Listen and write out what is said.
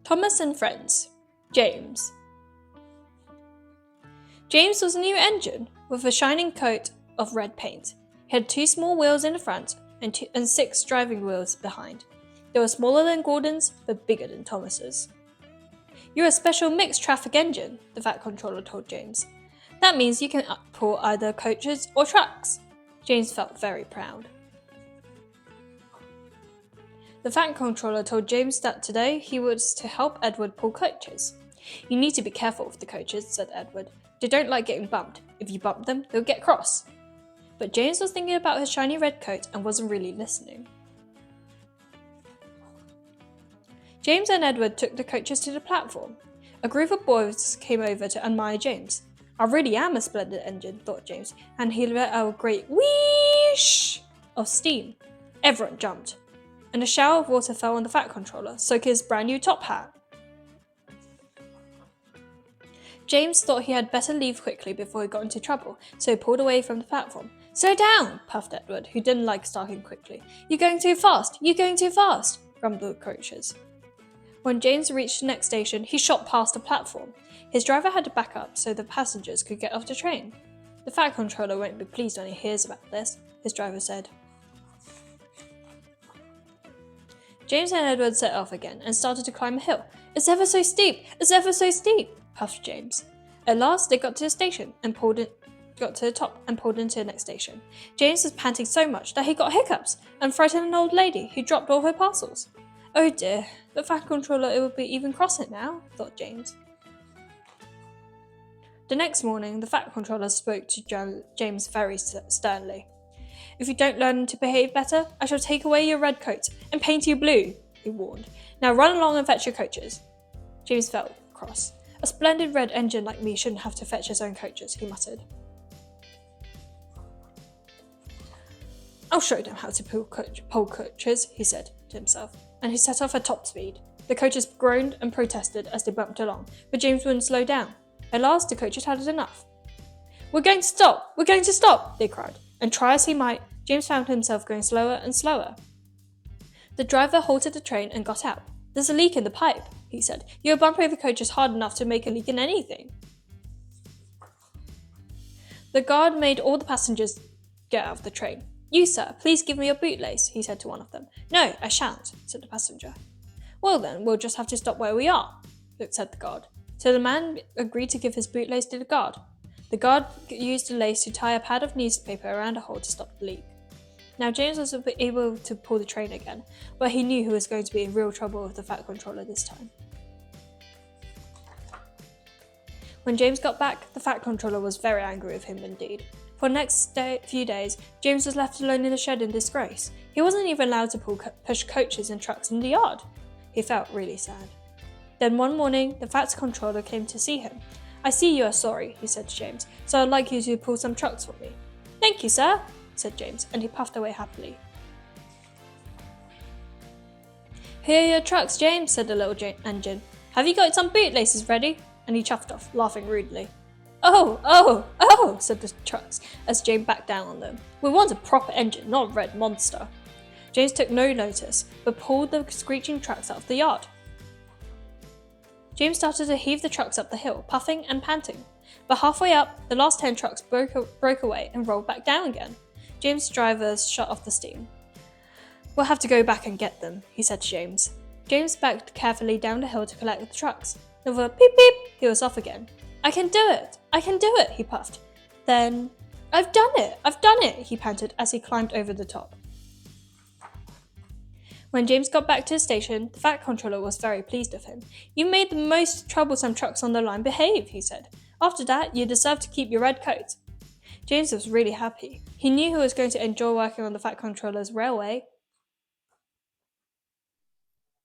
Thomas and Friends. James. James was a new engine with a shining coat of red paint. He had 2 small wheels in the front and 6 driving wheels behind. They were smaller than Gordon's, but bigger than Thomas's. "You're a special mixed traffic engine," the Fat Controller told James. "That means you can pull either coaches or trucks." James felt very proud. The Fat Controller told James that today he was to help Edward pull coaches. "You need to be careful with the coaches," said Edward. "They don't like getting bumped. If you bump them, they'll get cross." But James was thinking about his shiny red coat and wasn't really listening. James and Edward took the coaches to the platform. A group of boys came over to admire James. "I really am a splendid engine," thought James, and he let out a great whoosh of steam. Everyone jumped, and a shower of water fell on the Fat Controller, soaking his brand new top hat. James thought he had better leave quickly before he got into trouble, so he pulled away from the platform. "Slow down," puffed Edward, who didn't like starting quickly. "You're going too fast! You're going too fast!" grumbled the coaches. When James reached the next station, he shot past the platform. His driver had to back up so the passengers could get off the train. "The Fat Controller won't be pleased when he hears about this," his driver said. James and Edward set off again and started to climb a hill. "It's ever so steep! It's ever so steep!" puffed James. At last, they got to the station and got to the top and pulled into the next station. James was panting so much that he got hiccups and frightened an old lady who dropped all her parcels. "Oh dear, the Fat Controller it will be even crosser now," thought James. The next morning, the Fat Controller spoke to James very sternly. "If you don't learn to behave better, I shall take away your red coat and paint you blue," he warned. "Now run along and fetch your coaches." James felt cross. "A splendid red engine like me shouldn't have to fetch his own coaches," he muttered. "I'll show them how to pull coaches," he said to himself, and he set off at top speed. The coaches groaned and protested as they bumped along, but James wouldn't slow down. At last, the coaches had enough. "We're going to stop! We're going to stop!" they cried, and try as he might, James found himself going slower and slower. The driver halted the train and got out. "There's a leak in the pipe," he said. "You'll bump over coaches hard enough to make a leak in anything." The guard made all the passengers get out of the train. "You, sir, please give me your bootlace," he said to one of them. "No, I shan't," said the passenger. "Well then, we'll just have to stop where we are," said the guard. So the man agreed to give his bootlace to the guard. The guard used the lace to tie a pad of newspaper around a hole to stop the leak. Now James was able to pull the train again, but he knew he was going to be in real trouble with the Fat Controller this time. When James got back, the Fat Controller was very angry with him indeed. For the next few days, James was left alone in the shed in disgrace. He wasn't even allowed to push coaches and trucks in the yard. He felt really sad. Then one morning, the Fat Controller came to see him. "I see you are sorry," he said to James, "so I'd like you to pull some trucks for me." "Thank you, sir," said James, and he puffed away happily. "Here are your trucks, James," said the little engine. "Have you got some bootlaces ready?" And he chuffed off, laughing rudely. Oh, said the trucks as James backed down on them. "We want a proper engine, not a red monster." James took no notice, but pulled the screeching trucks out of the yard. James started to heave the trucks up the hill, puffing and panting. But halfway up, the last 10 trucks broke away and rolled back down again. James' drivers shut off the steam. "We'll have to go back and get them," he said to James. James backed carefully down the hill to collect the trucks. Then with a beep beep, he was off again. I can do it, he puffed. Then, I've done it, he panted as he climbed over the top. When James got back to the station, the Fat Controller was very pleased with him. "You made the most troublesome trucks on the line behave," he said. "After that, you deserve to keep your red coat." James was really happy. He knew he was going to enjoy working on the Fat Controller's railway.